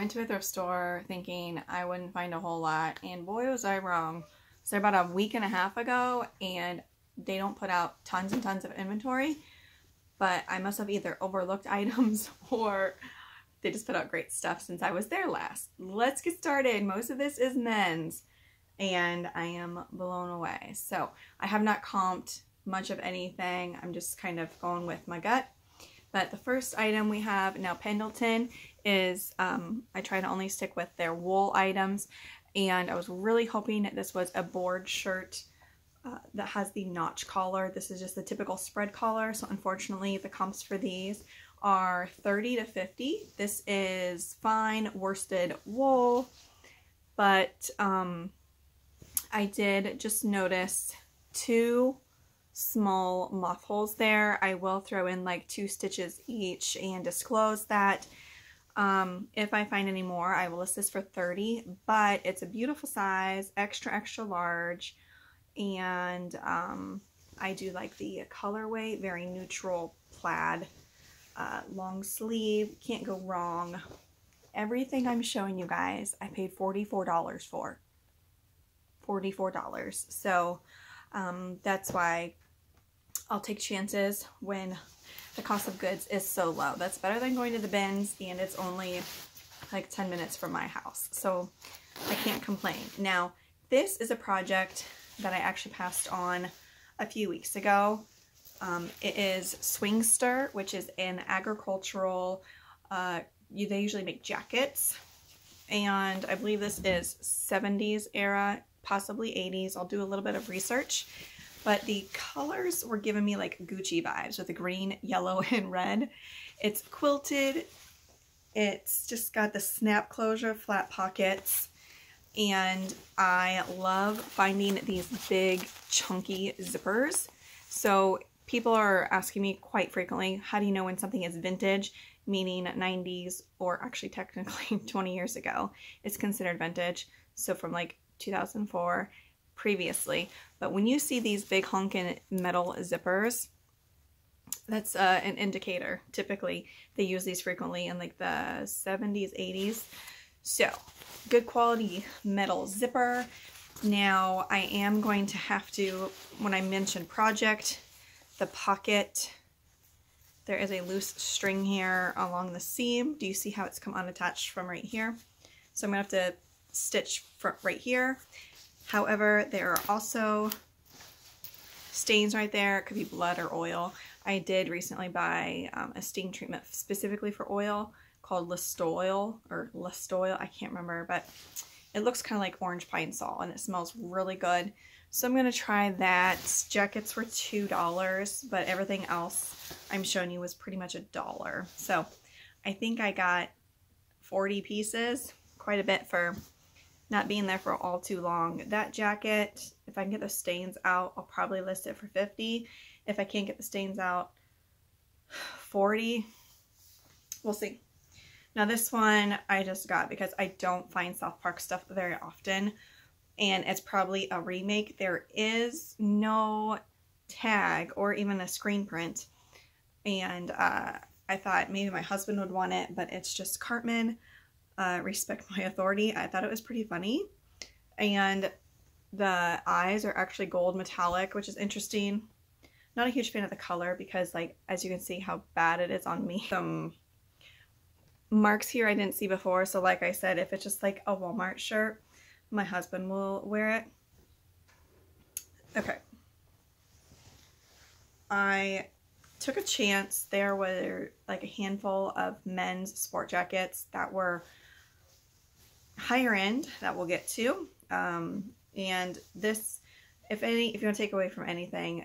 went to a thrift store thinking I wouldn't find a whole lot, and boy was I wrong. So about a week and a half ago, and they don't put out tons and tons of inventory, but I must have either overlooked items or they just put out great stuff since I was there last. Let's get started. Most of this is men's, and I am blown away. So I have not comped much of anything. I'm just kind of going with my gut. But the first item we have now, Pendleton, is I try to only stick with their wool items, and I was really hoping that this was a board shirt that has the notch collar. This is just the typical spread collar, so unfortunately the comps for these are 30 to 50. This is fine worsted wool, but I did just notice 2 small muff holes there. I will throw in like 2 stitches each and disclose that. If I find any more, I will list this for 30, but it's a beautiful size, extra large, and I do like the colorway, very neutral plaid, long sleeve, can't go wrong. Everything I'm showing you guys, I paid $44 for. $44. So that's why I'll take chances when the cost of goods is so low. That's better than going to the bins, and it's only like 10 minutes from my house, so I can't complain. Now, this is a project that I actually passed on a few weeks ago. It is Swingster, which is an agricultural, they usually make jackets, and I believe this is 70s era, possibly 80s. I'll do a little bit of research. But the colors were giving me like Gucci vibes with the green, yellow, and red. It's quilted. It's just got the snap closure, flat pockets. And I love finding these big, chunky zippers. So people are asking me quite frequently, how do you know when something is vintage? Meaning 90s, or actually technically 20 years ago. It's considered vintage. So from like 2004 previously. But when you see these big honkin' metal zippers, that's an indicator. Typically they use these frequently in like the 70s, 80s. So good quality metal zipper. Now I am going to have to, when I mentioned project, the pocket, there is a loose string here along the seam. Do you see how it's come unattached from right here? So I'm gonna have to stitch right here. However, there are also stains right there. It could be blood or oil. I did recently buy a stain treatment specifically for oil called Listoil, or Listoil, I can't remember, but it looks kind of like orange pine sol, and it smells really good. So I'm going to try that. Jackets were $2, but everything else I'm showing you was pretty much $1. So I think I got 40 pieces, quite a bit for not being there for all too long. That jacket, if I can get the stains out, I'll probably list it for 50. If I can't get the stains out, 40. We'll see. Now this one I just got because I don't find South Park stuff very often, and it's probably a remake. There is no tag or even a screen print, and I thought maybe my husband would want it, but it's just Cartman. Respect my authority. I thought it was pretty funny, and the eyes are actually gold metallic, which is interesting. Not a huge fan of the color because, like, as you can see how bad it is on me. Some marks here I didn't see before, so like I said, if it's just like a Walmart shirt, my husband will wear it. Okay. I took a chance. There were like a handful of men's sport jackets that were higher end that we'll get to, and this, if you want to take away from anything,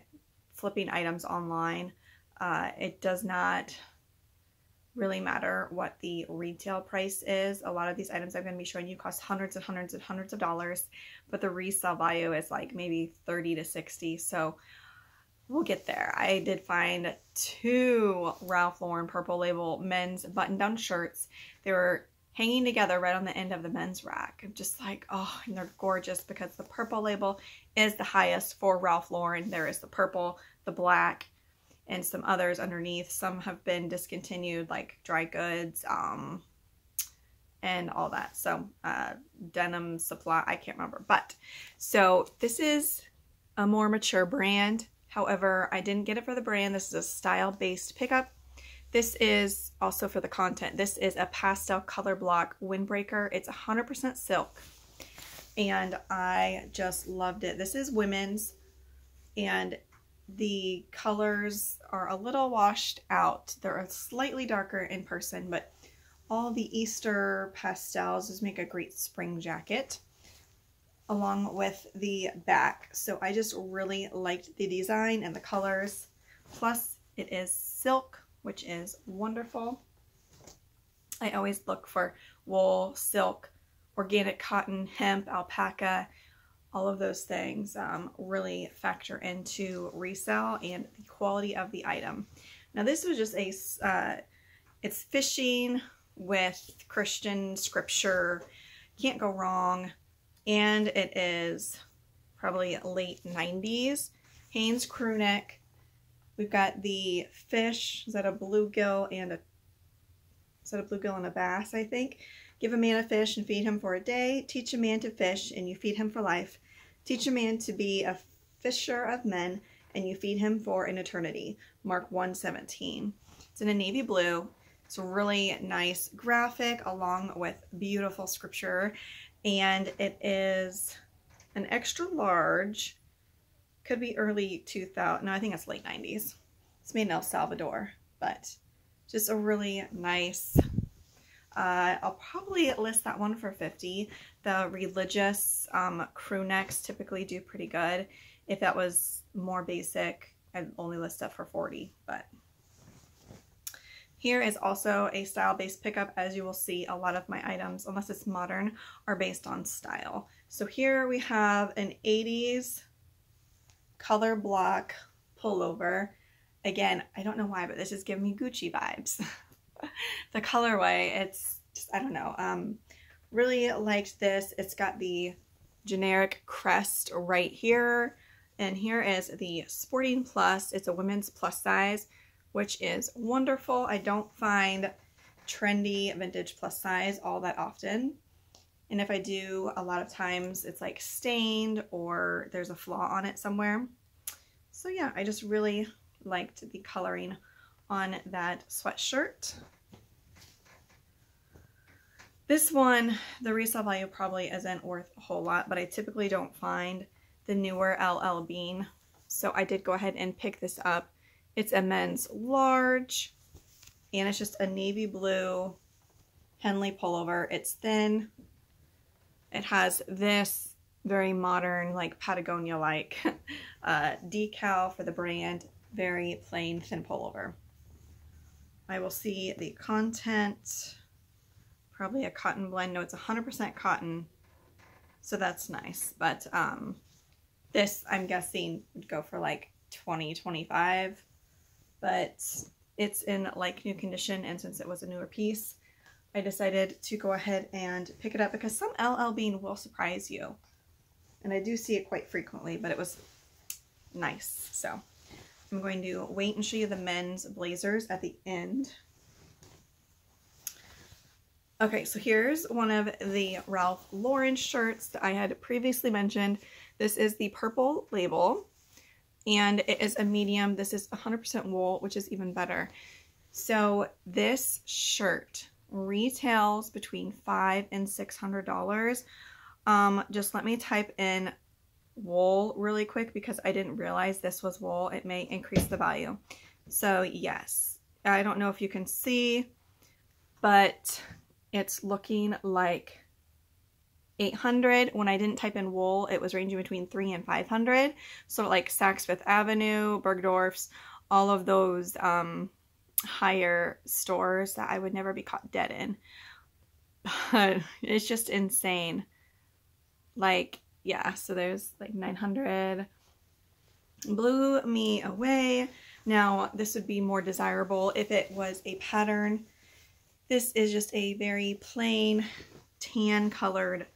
flipping items online, it does not really matter what the retail price is. A lot of these items I'm going to be showing you cost hundreds and hundreds and hundreds of dollars, but the resale value is like maybe 30 to 60, so we'll get there. I did find 2 Ralph Lauren Purple Label men's button-down shirts. They were hanging together right on the end of the men's rack. I'm just like, oh, and they're gorgeous because the Purple Label is the highest for Ralph Lauren. There is the purple, the black, and some others underneath. Some have been discontinued, like Dry Goods, and all that. So Denim Supply, I can't remember. But so this is a more mature brand. However, I didn't get it for the brand. This is a style-based pickup. This is also for the content. This is a pastel color block windbreaker. It's 100% silk, and I just loved it. This is women's, and the colors are a little washed out. They're slightly darker in person, but all the Easter pastels just make a great spring jacket along with the back. So I just really liked the design and the colors. Plus it is silk, which is wonderful. I always look for wool, silk, organic cotton, hemp, alpaca, all of those things really factor into resale and the quality of the item. Now this was just a, it's fishing with Christian scripture, can't go wrong, and it is probably late 90s. Hanes crew neck. We've got the fish. Is that a bluegill and a bass, I think? Give a man a fish and feed him for a day. Teach a man to fish and you feed him for life. Teach a man to be a fisher of men and you feed him for an eternity. Mark 1:17. It's in a navy blue. It's a really nice graphic along with beautiful scripture. And it is an extra large. Could be early 2000. No, I think it's late 90s. It's made in El Salvador, but just a really nice. I'll probably list that one for $50. The religious crew necks typically do pretty good. If that was more basic, I'd only list that for $40. But here is also a style-based pickup. As you will see, a lot of my items, unless it's modern, are based on style. So here we have an 80s color block pullover. Again, I don't know why, but this is giving me Gucci vibes. The colorway, it's just, I don't know. Really liked this. It's got the generic crest right here. And here is the Sporting Plus. It's a women's plus size, which is wonderful. I don't find trendy vintage plus size all that often. And if I do, a lot of times it's like stained or there's a flaw on it somewhere. So yeah, I just really liked the coloring on that sweatshirt. This one, the resale value probably isn't worth a whole lot, but I typically don't find the newer LL Bean. So I did go ahead and pick this up. It's a men's large, and it's just a navy blue Henley pullover. It's thin. It has this very modern, like Patagonia-like decal for the brand. Very plain, thin pullover. I will see the content. Probably a cotton blend. No, it's 100% cotton, so that's nice. But this, I'm guessing, would go for like $20, $25. But it's in like new condition, and since it was a newer piece, I decided to go ahead and pick it up because some LL Bean will surprise you. And I do see it quite frequently, but it was nice. So I'm going to wait and show you the men's blazers at the end. Okay, so here's one of the Ralph Lauren shirts that I had previously mentioned. This is the purple label, and it is a medium. This is 100% wool, which is even better. So this shirt retails between $500 and $600. Just let me type in wool really quick because I didn't realize this was wool. It may increase the value. So yes, I don't know if you can see, but it's looking like 800. When I didn't type in wool, it was ranging between 300 and 500. So like Saks Fifth Avenue, Bergdorf's, all of those higher stores that I would never be caught dead in. But it's just insane. Like, yeah, so there's like 900. Blew me away. Now, this would be more desirable if it was a pattern. This is just a very plain tan colored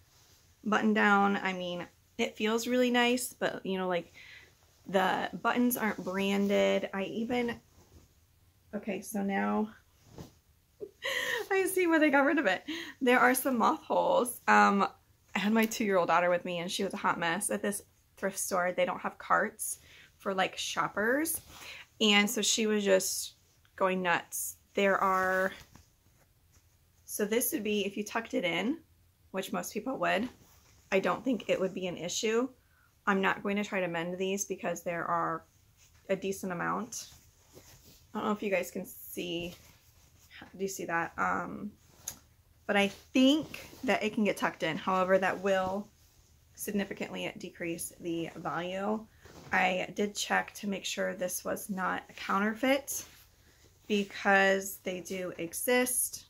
button down. I mean, it feels really nice, but you know, like the buttons aren't branded. Okay, so now I see why they got rid of it. There are some moth holes. I had my 2-year-old daughter with me and she was a hot mess at this thrift store. They don't have carts for like shoppers. And so she was just going nuts. So this would be if you tucked it in, which most people would. I don't think it would be an issue. I'm not going to try to mend these because there are a decent amount. I don't know if you guys can see. Do you see that? But I think that it can get tucked in. However, that will significantly decrease the value. I did check to make sure this was not a counterfeit because they do exist.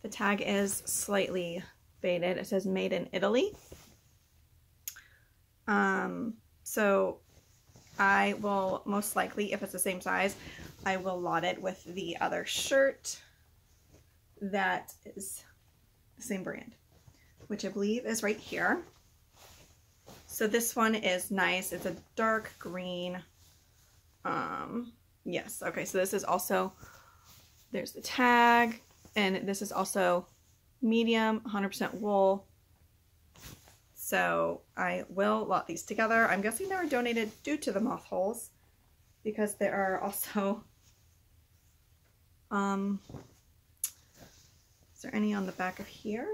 The tag is slightly faded. It says made in Italy. So I will most likely, if it's the same size, I will lot it with the other shirt that is the same brand, which I believe is right here. So this one is nice. It's a dark green. Yes. Okay. So this is also, there's the tag, and this is also medium, 100% wool. So I will lot these together. I'm guessing they were donated due to the moth holes because there are also, is there any on the back of here?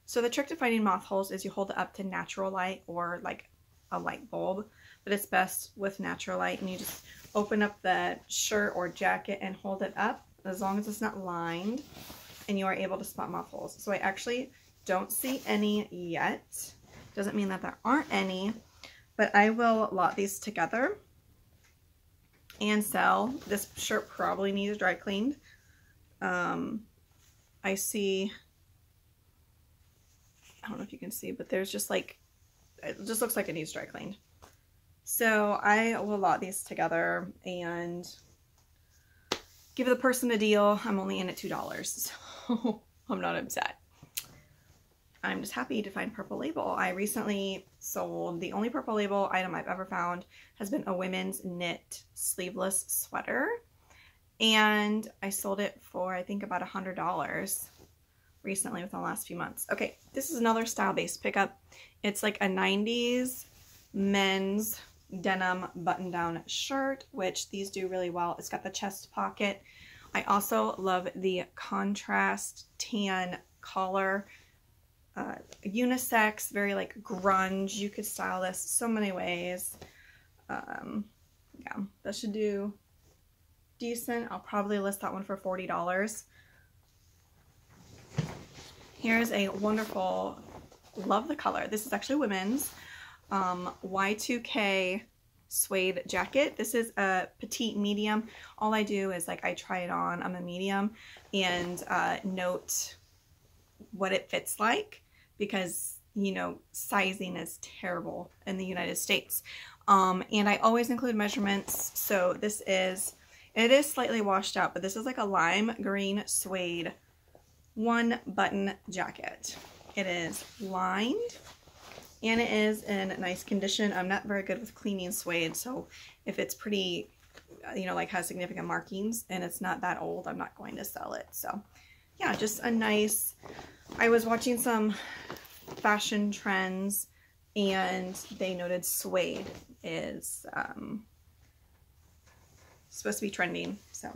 So the trick to finding moth holes is you hold it up to natural light or like a light bulb, but it's best with natural light, and you just open up the shirt or jacket and hold it up as long as it's not lined, and you are able to spot moth holes. So I actually don't see any yet. Doesn't mean that there aren't any, but I will lot these together and sell. This shirt probably needs dry cleaned. I see, I don't know if you can see, but there's just like, it just looks like it needs dry cleaned. So I will lot these together and give the person a deal. I'm only in at $2, so I'm not upset. I'm just happy to find Purple Label. I recently sold, the only Purple Label item I've ever found has been a women's knit sleeveless sweater. And I sold it for, I think, about $100 recently within the last few months. Okay, this is another style-based pickup. It's like a 90s men's denim button-down shirt, which these do really well. It's got the chest pocket. I also love the contrast tan collar. Unisex, very like grunge. You could style this so many ways. Yeah, that should do decent. I'll probably list that one for $40. Here's a wonderful, love the color. This is actually women's Y2K suede jacket. This is a petite medium. All I do is like I try it on. I'm a medium and note what it fits like, because you know sizing is terrible in the United States, and I always include measurements. So this is, it is slightly washed out, but this is like a lime green suede 1-button jacket. It is lined and it is in nice condition. I'm not very good with cleaning suede, so if it's pretty, you know, like has significant markings and it's not that old, I'm not going to sell it. So yeah, just a nice, I was watching some fashion trends and they noted suede is supposed to be trending. So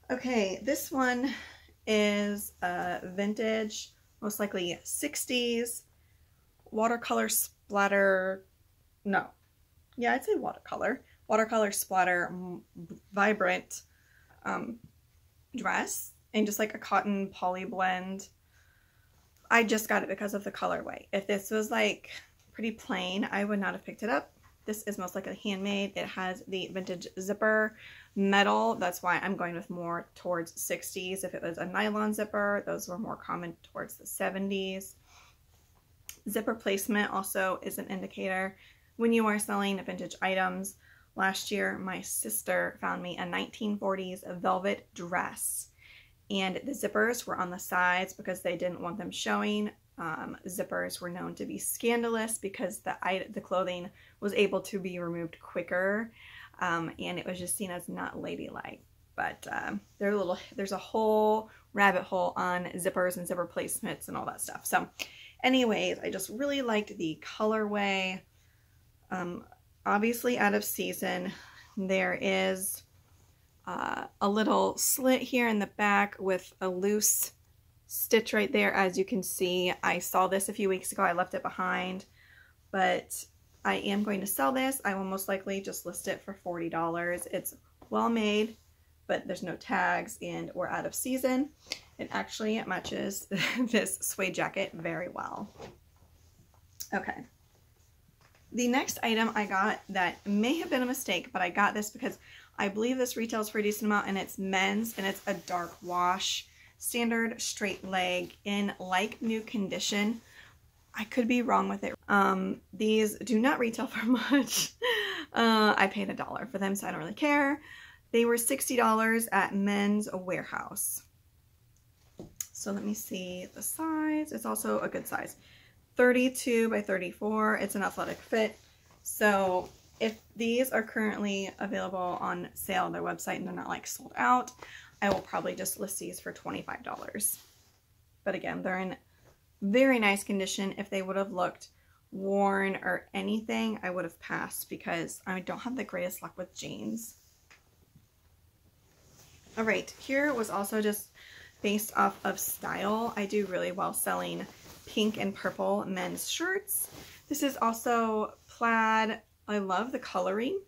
okay, this one is vintage, most likely 60s watercolor splatter, no, yeah, I'd say watercolor splatter vibrant dress, and just like a cotton poly blend. I just got it because of the colorway. If this was like pretty plain, I would not have picked it up. This is most likely handmade. It has the vintage zipper metal. That's why I'm going with more towards 60s. If it was a nylon zipper, those were more common towards the 70s. Zipper placement also is an indicator when you are selling vintage items. Last year, my sister found me a 1940s velvet dress, and the zippers were on the sides because they didn't want them showing. Zippers were known to be scandalous because the clothing was able to be removed quicker, and it was just seen as not ladylike. but there's a whole rabbit hole on zippers and zipper placements and all that stuff. So anyways, I just really liked the colorway. Obviously out of season. There is a little slit here in the back with a loose stitch right there. As you can see, I saw this a few weeks ago. I left it behind, but I am going to sell this. I will most likely just list it for $40. It's well made, but there's no tags and we're out of season. It actually matches this suede jacket very well. Okay. The next item I got that may have been a mistake, but I got this because I believe this retails for a decent amount, and it's men's, and it's a dark wash, standard straight leg in like new condition. I could be wrong with it. These do not retail for much. I paid $1 for them, so I don't really care. They were $60 at Men's Warehouse. So let me see the size. It's also a good size. 32 by 34. It's an athletic fit. So if these are currently available on sale on their website and they're not like sold out, I will probably just list these for $25. But again, they're in very nice condition. If they would have looked worn or anything, I would have passed because I don't have the greatest luck with jeans. All right, here was also just based off of style. I do really well selling pink and purple men's shirts. This is also plaid. I love the coloring.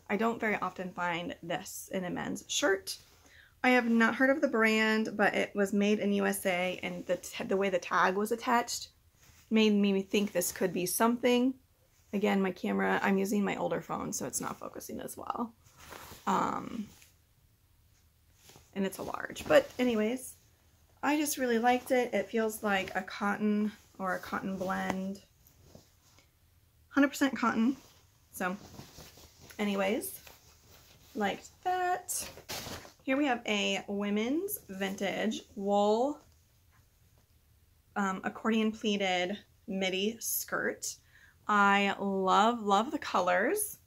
I don't very often find this in a men's shirt. I have not heard of the brand, but it was made in USA, and the way the tag was attached made me think this could be something. Again, my camera, I'm using my older phone, so it's not focusing as well. And it's a large. But anyways, I just really liked it. It feels like a cotton or a cotton blend. 100% cotton. So anyways, liked that. Here we have a women's vintage wool accordion pleated midi skirt. I love the colors.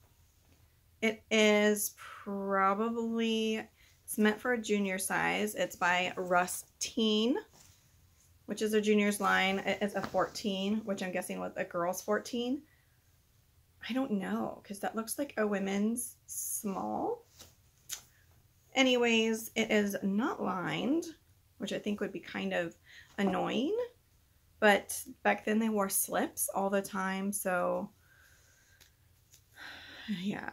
It is probably, it's meant for a junior size. It's by Russ Teen, which is a junior's line. It's a 14, which I'm guessing was a girl's 14. I don't know, because that looks like a women's small. Anyways, it is not lined, which I think would be kind of annoying. But back then they wore slips all the time, so yeah,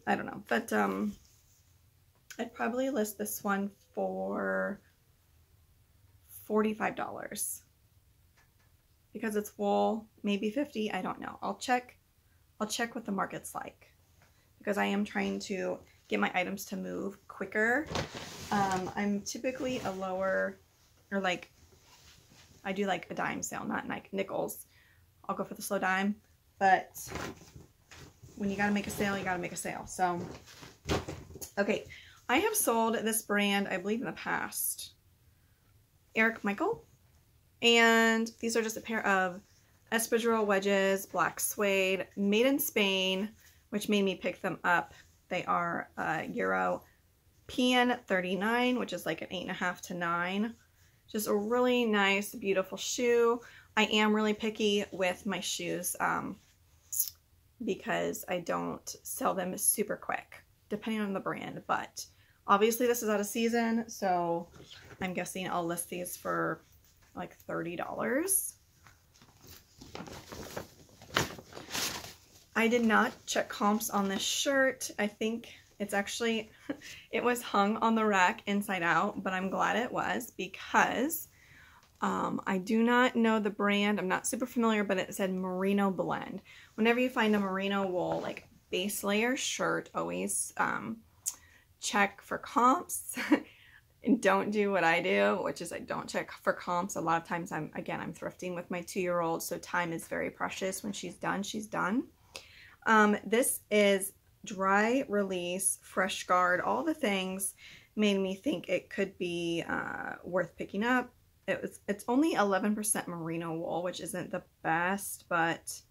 I don't know. But I'd probably list this one for $45 because it's wool, maybe 50. I don't know. I'll check what the market's like because I am trying to get my items to move quicker. I'm typically a lower, or like, I do like a dime sale, not like nickels. I'll go for the slow dime, but when you gotta make a sale, you gotta make a sale. So, okay. I have sold this brand, I believe, in the past. Eric Michael. And these are just a pair of espadrille wedges, black suede, made in Spain, which made me pick them up. They are Euro PN39, which is like an 8.5 to 9. Just a really nice, beautiful shoe. I am really picky with my shoes because I don't sell them super quick, depending on the brand. But obviously this is out of season, so I'm guessing I'll list these for like $30. I did not check comps on this shirt. I think it's actually, it was hung on the rack inside out, but I'm glad it was because I do not know the brand. I'm not super familiar, but it said Merino Blend. Whenever you find a merino wool, like base layer shirt, always check for comps and don't do what I do, which is I don't check for comps. A lot of times I'm thrifting with my 2-year-old, so time is very precious. When she's done, she's done. This is dry release, fresh guard, all the things made me think it could be worth picking up. It's only 11% merino wool, which isn't the best, but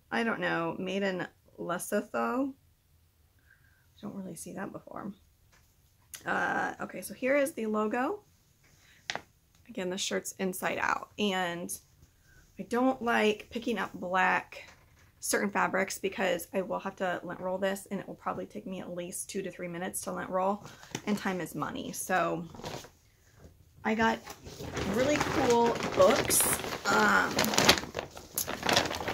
I don't know, made in Lesotho. I don't really see that before. Okay, so here is the logo. Again, the shirt's inside out, and I don't like picking up certain fabrics because I will have to lint roll this, and it will probably take me at least 2 to 3 minutes to lint roll, and time is money. So I got really cool books,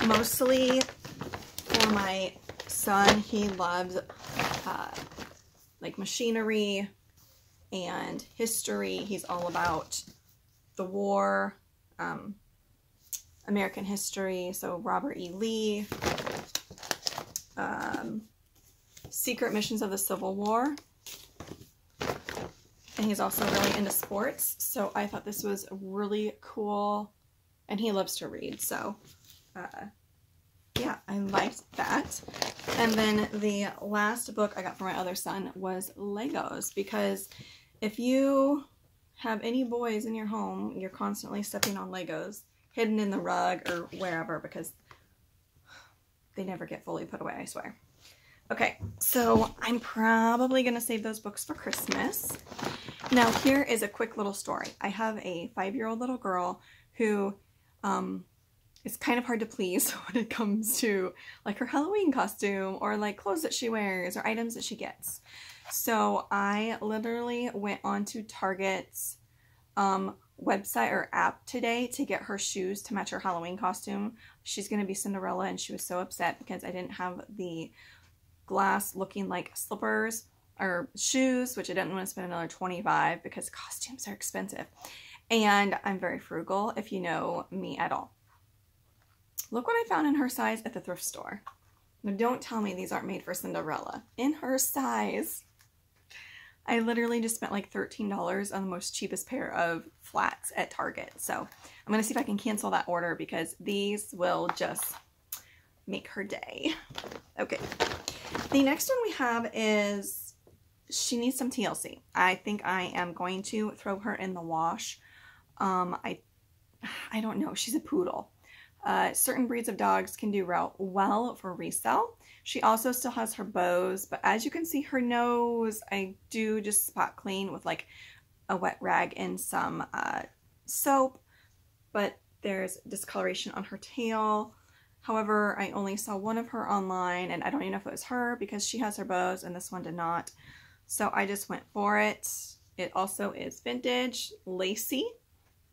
mostly for my son. He loves like machinery and history. He's all about the war, American history, so Robert E. Lee, Secret Missions of the Civil War, and he's also really into sports, so I thought this was really cool, and he loves to read, so yeah, I liked that. And then the last book I got for my other son was Legos, because if you have any boys in your home, you're constantly stepping on Legos, hidden in the rug or wherever, because they never get fully put away, I swear. Okay, so I'm probably going to save those books for Christmas. Now, here is a quick little story. I have a 5-year-old little girl who is kind of hard to please when it comes to like her Halloween costume or like clothes that she wears or items that she gets. So I literally went onto Target's website or app today to get her shoes to match her Halloween costume. She's going to be Cinderella, and she was so upset because I didn't have the glass looking like slippers or shoes, which I didn't want to spend another $25 because costumes are expensive. And I'm very frugal, if you know me at all. Look what I found in her size at the thrift store. Now don't tell me these aren't made for Cinderella. In her size. I literally just spent like $13 on the most cheapest pair of flats at Target. So I'm going to see if I can cancel that order because these will just make her day. Okay. The next one we have is she needs some TLC. I think I am going to throw her in the wash. I don't know. She's a poodle. Certain breeds of dogs can do well for resale. She also still has her bows, but as you can see, her nose, I do just spot clean with like a wet rag and some soap, but there's discoloration on her tail. However, I only saw one of her online, and I don't even know if it was her because she has her bows and this one did not. So I just went for it. It also is vintage, lacy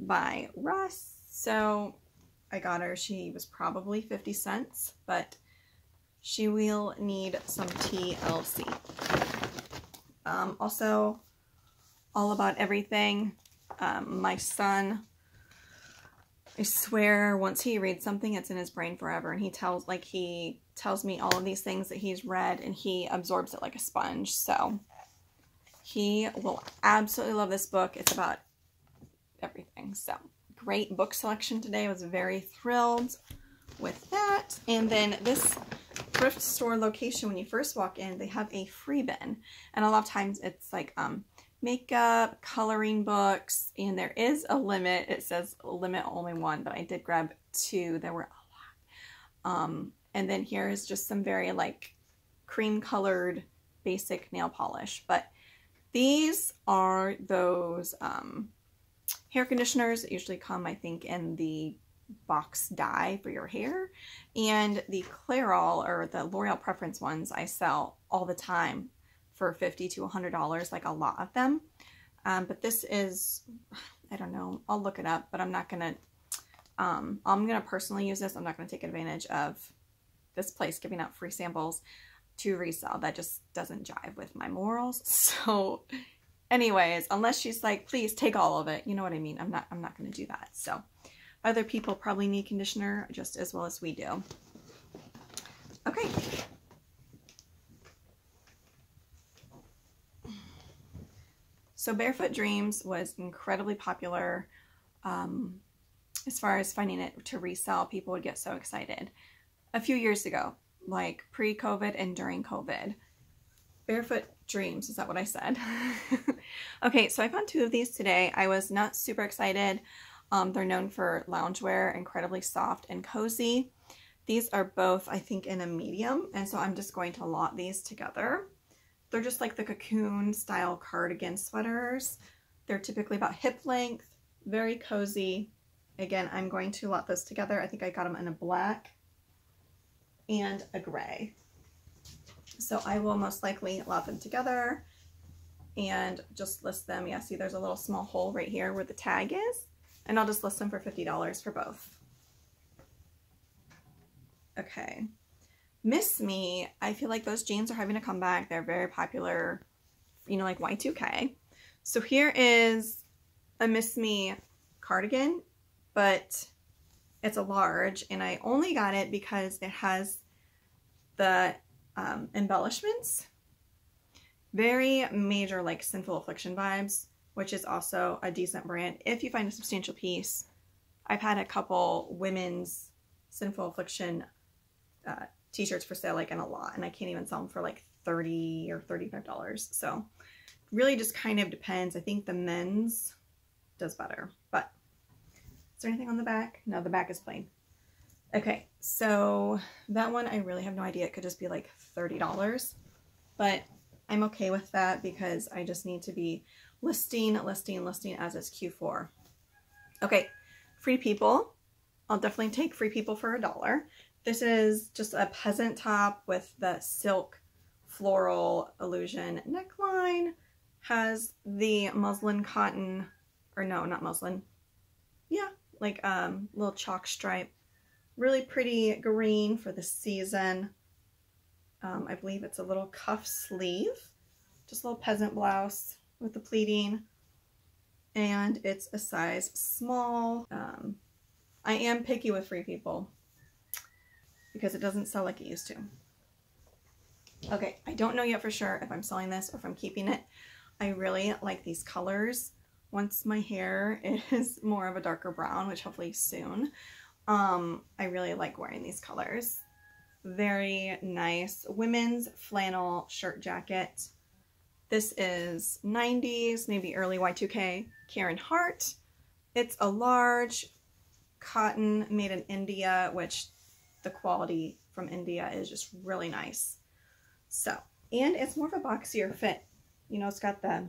by Russ. So I got her. She was probably 50 cents, but she will need some TLC. Also, all about everything. My son, I swear, once he reads something, it's in his brain forever. And he tells me all of these things that he's read, and he absorbs it like a sponge. So he will absolutely love this book. It's about everything. So great book selection today. I was very thrilled with that. And then this thrift store location, when you first walk in, they have a free bin. And a lot of times it's like makeup, coloring books, and there is a limit. It says limit only 1, but I did grab 2. There were a lot. And then here is just some very like cream colored basic nail polish. But these are those hair conditioners that usually come, I think, in the box dye for your hair. And the Clairol or the L'Oreal Preference ones I sell all the time for $50 to $100, like a lot of them. But this is, I don't know, I'll look it up, but I'm not going to, I'm going to personally use this. I'm not going to take advantage of this place giving out free samples to resell. That just doesn't jive with my morals. So anyways, unless she's like, please take all of it, you know what I mean? I'm not going to do that. So other people probably need conditioner just as well as we do. Okay. So Barefoot Dreams was incredibly popular. As far as finding it to resell, people would get so excited. A few years ago, like pre-COVID and during COVID. Barefoot Dreams, is that what I said? Okay, so I found 2 of these today. I was not super excited. They're known for loungewear, incredibly soft and cozy. These are both, I think, in a medium, and so I'm just going to lot these together. They're just like the cocoon style cardigan sweaters. They're typically about hip length, very cozy. Again, I'm going to lot those together. I think I got them in a black and a gray. So I will most likely lot them together and just list them. Yeah, see there's a little small hole right here where the tag is, and I'll just list them for $50 for both. Okay. Miss Me, I feel like those jeans are having a comeback. They're very popular, you know, like Y2K. So here is a Miss Me cardigan, but it's a large, and I only got it because it has the embellishments. Very major, like Sinful Affliction vibes, which is also a decent brand if you find a substantial piece. I've had a couple women's Sinful Affliction t-shirts for sale, like in a lot, and I can't even sell them for like $30 or $35. So really just kind of depends. I think the men's does better, but is there anything on the back? No, the back is plain. Okay, so that one I really have no idea. It could just be like $30, but I'm okay with that because I just need to be listing as it's Q4. Okay, Free People. I'll definitely take Free People for $1. This is just a peasant top with the silk floral illusion neckline. Has the muslin cotton, or no, not muslin. Yeah, like little chalk stripe. Really pretty green for the season. I believe it's a little cuff sleeve. Just a little peasant blouse with the pleating. And it's a size small. I am picky with Free People because it doesn't sell like it used to. Okay, I don't know yet for sure if I'm selling this or if I'm keeping it. I really like these colors. Once my hair is more of a darker brown, which hopefully soon, I really like wearing these colors. Very nice women's flannel shirt jacket. This is 90s, maybe early Y2K Karen Hart. It's a large cotton made in India, which the quality from India is just really nice. So, and it's more of a boxier fit. You know, it's got the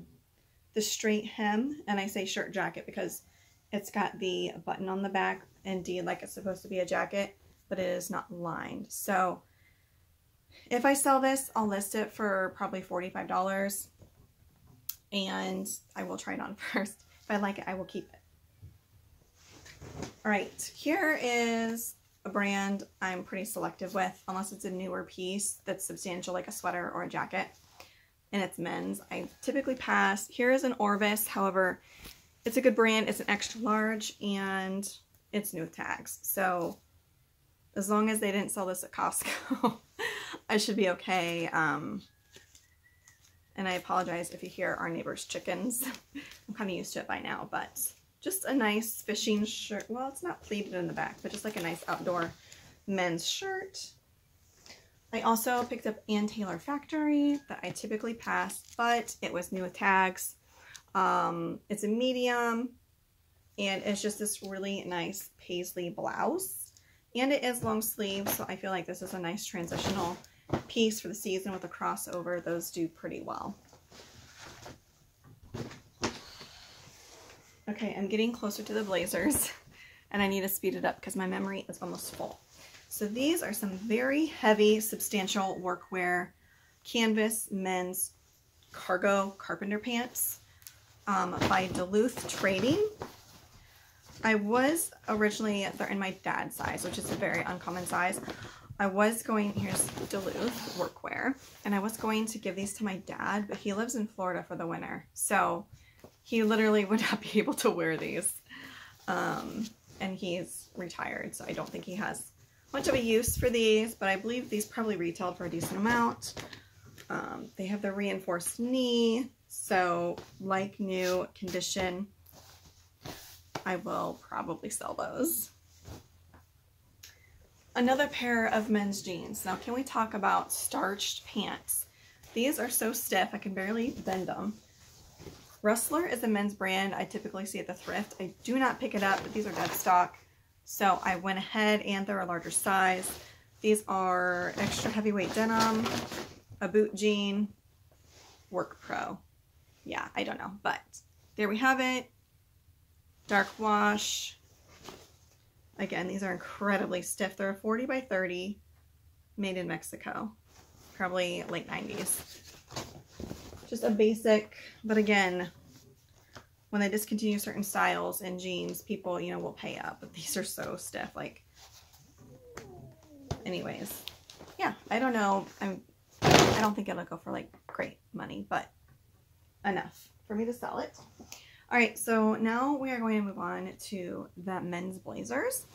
straight hem, and I say shirt jacket because it's got the button on the back, indeed like it's supposed to be a jacket, but it is not lined. So if I sell this, I'll list it for probably $45, and I will try it on first. If I like it, I will keep it. All right, here is a brand I'm pretty selective with, unless it's a newer piece that's substantial, like a sweater or a jacket, and it's men's. I typically pass. Here is an Orvis, however, it's a good brand. It's an extra large, and it's new with tags. So as long as they didn't sell this at Costco, I should be okay. And I apologize if you hear our neighbor's chickens. I'm kind of used to it by now, but just a nice fishing shirt. Well, it's not pleated in the back, but just like a nice outdoor men's shirt. I also picked up Ann Taylor Factory that I typically pass, but it was new with tags. It's a medium, and it's just this really nice paisley blouse, and it is long sleeve, so I feel like this is a nice transitional piece for the season with a crossover. Those do pretty well. Okay, I'm getting closer to the blazers, and I need to speed it up because my memory is almost full. So these are some very heavy, substantial workwear canvas men's cargo carpenter pants by Duluth Trading. I was originally, they're in my dad's size, which is a very uncommon size. I was going, here's Duluth workwear, and I was going to give these to my dad, but he lives in Florida for the winter, so he literally would not be able to wear these. And he's retired, so I don't think he has much of a use for these, but I believe these probably retailed for a decent amount. They have the reinforced knee, so like new condition, I will probably sell those. Another pair of men's jeans. Now, can we talk about starched pants? These are so stiff, I can barely bend them. Reseller is a men's brand I typically see at the thrift. I do not pick it up, but these are dead stock. So I went ahead, and they're a larger size. These are extra heavyweight denim, a boot jean, Work Pro. Yeah, I don't know, but there we have it. Dark wash. Again, these are incredibly stiff. They're a 40 by 30, made in Mexico, probably late 90s. Just a basic, but again, when they discontinue certain styles in jeans, people, you know, will pay up, but these are so stiff. Like, anyways, yeah, I don't know. I don't think it'll go for like great money, but enough for me to sell it. All right, so now we are going to move on to the men's blazers.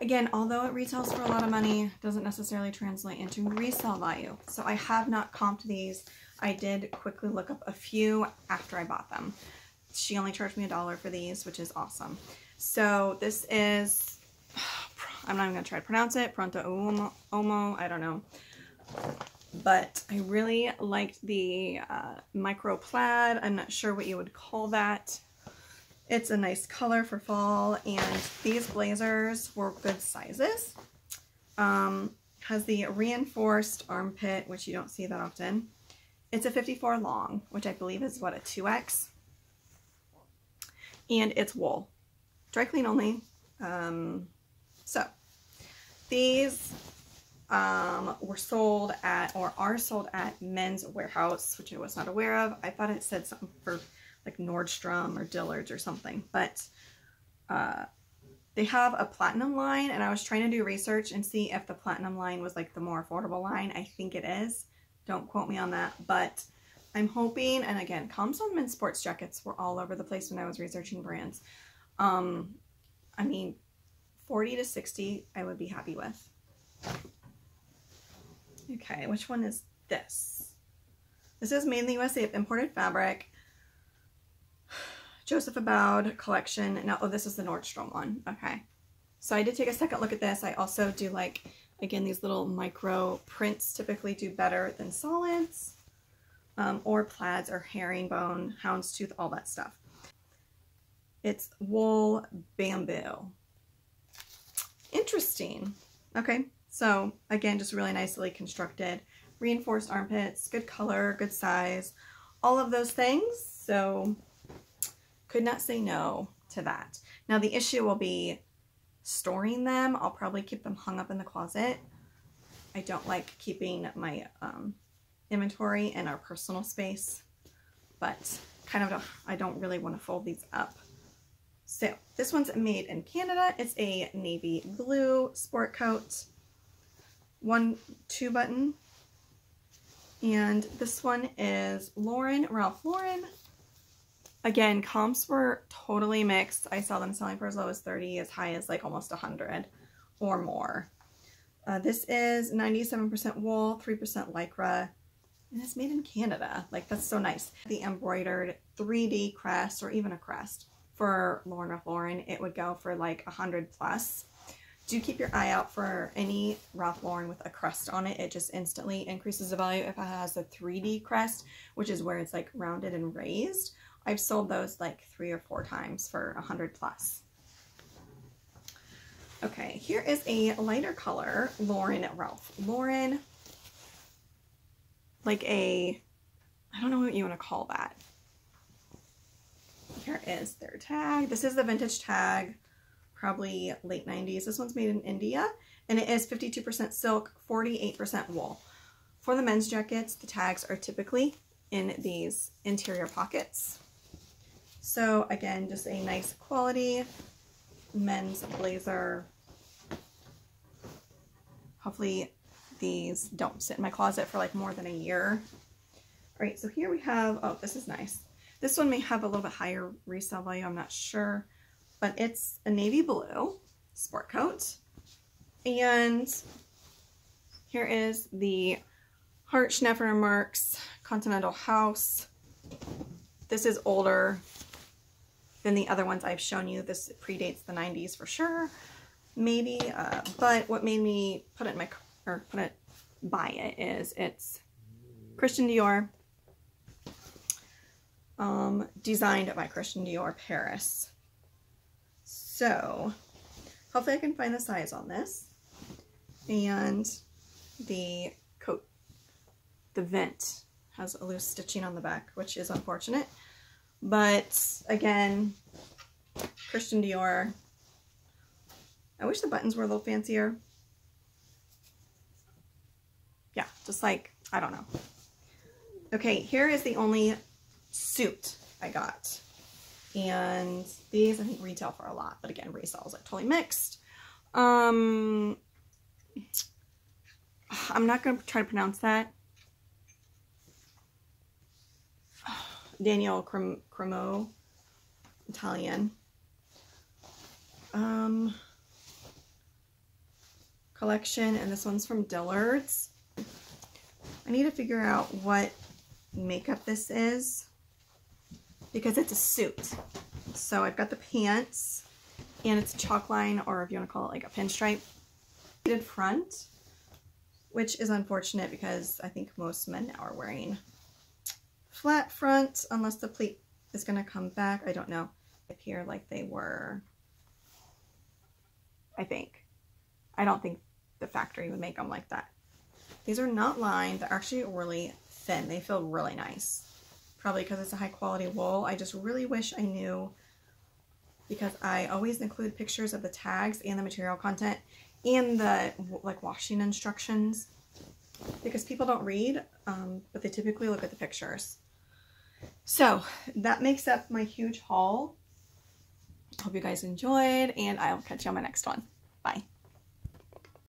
Again, although it retails for a lot of money, doesn't necessarily translate into resale value. So I have not comped these. I did quickly look up a few after I bought them. She only charged me $1 for these, which is awesome. So this is, I'm not even gonna try to pronounce it, Pronto Uomo, I don't know. But I really liked the micro plaid. I'm not sure what you would call that. It's a nice color for fall, and these blazers were good sizes. Has the reinforced armpit, which you don't see that often. It's a 54 long, which I believe is what, a 2X? And it's wool. Dry clean only. So these were sold at, or are sold at, Men's Warehouse, which I was not aware of. I thought it said something for like Nordstrom or Dillard's or something, but they have a platinum line, and I was trying to do research and see if the platinum line was like the more affordable line. I think it is. Don't quote me on that, but I'm hoping, and again, comps on men's sports jackets were all over the place when I was researching brands. I mean, 40 to 60 I would be happy with. Okay, which one is this? This is made in the USA, imported fabric. Joseph Abowd collection. Now, oh, this is the Nordstrom one. Okay. So I did take a second look at this. I also do like, again, these little micro prints typically do better than solids, or plaids or herringbone, houndstooth, all that stuff. It's wool bamboo. Interesting. Okay. So again, just really nicely constructed, reinforced armpits, good color, good size, all of those things. So could not say no to that. Now the issue will be storing them. I'll probably keep them hung up in the closet. I don't like keeping my inventory in our personal space, but I don't really want to fold these up. So this one's made in Canada. It's a navy blue sport coat, 1-2 button. And this one is Ralph Lauren. Again, comps were totally mixed. I saw them selling for as low as 30, as high as like almost 100 or more. This is 97% wool, 3% lycra, and it's made in Canada. Like, that's so nice. The embroidered 3D crest, or even a crest, for Ralph Lauren, it would go for like 100 plus. Do keep your eye out for any Ralph Lauren with a crest on it. It just instantly increases the value if it has a 3D crest, which is where it's like rounded and raised. I've sold those like 3 or 4 times for 100 plus. Okay, here is a lighter color Ralph Lauren. Like a, I don't know what you want to call that. Here is their tag. This is the vintage tag, probably late 90s. This one's made in India, and it is 52% silk, 48% wool. For the men's jackets, the tags are typically in these interior pockets. So again, just a nice quality men's blazer. Hopefully these don't sit in my closet for like more than a year. All right, so here we have, oh, this is nice. This one may have a little bit higher resale value, I'm not sure, but it's a navy blue sport coat. And here is the Hart Schneffer Marks Continental House. This is older than the other ones I've shown you. This predates the 90s for sure, maybe, but what made me put it in my, or buy it is it's Christian Dior, designed by Christian Dior Paris. So hopefully I can find the size on this. And the coat, the vent has a loose stitching on the back, which is unfortunate. But again, Christian Dior. I wish the buttons were a little fancier. Yeah, just like, I don't know. Okay, here is the only suit I got. And these I think retail for a lot, but again, resale is like totally mixed. I'm not going to try to pronounce that. Daniel Cremo, Italian. Collection, and this one's from Dillard's. I need to figure out what makeup this is because it's a suit. So I've got the pants, and it's a chalk line, or if you want to call it like a pinstripe front, which is unfortunate because I think most men now are wearing flat front unless the pleat is going to come back. I don't know. Up here like they were, I think. I don't think the factory would make them like that. These are not lined. They're actually really thin. They feel really nice. Probably because it's a high quality wool. I just really wish I knew, because I always include pictures of the tags and the material content and the like washing instructions, because people don't read, but they typically look at the pictures. So that makes up my huge haul. Hope you guys enjoyed, and I'll catch you on my next one. Bye.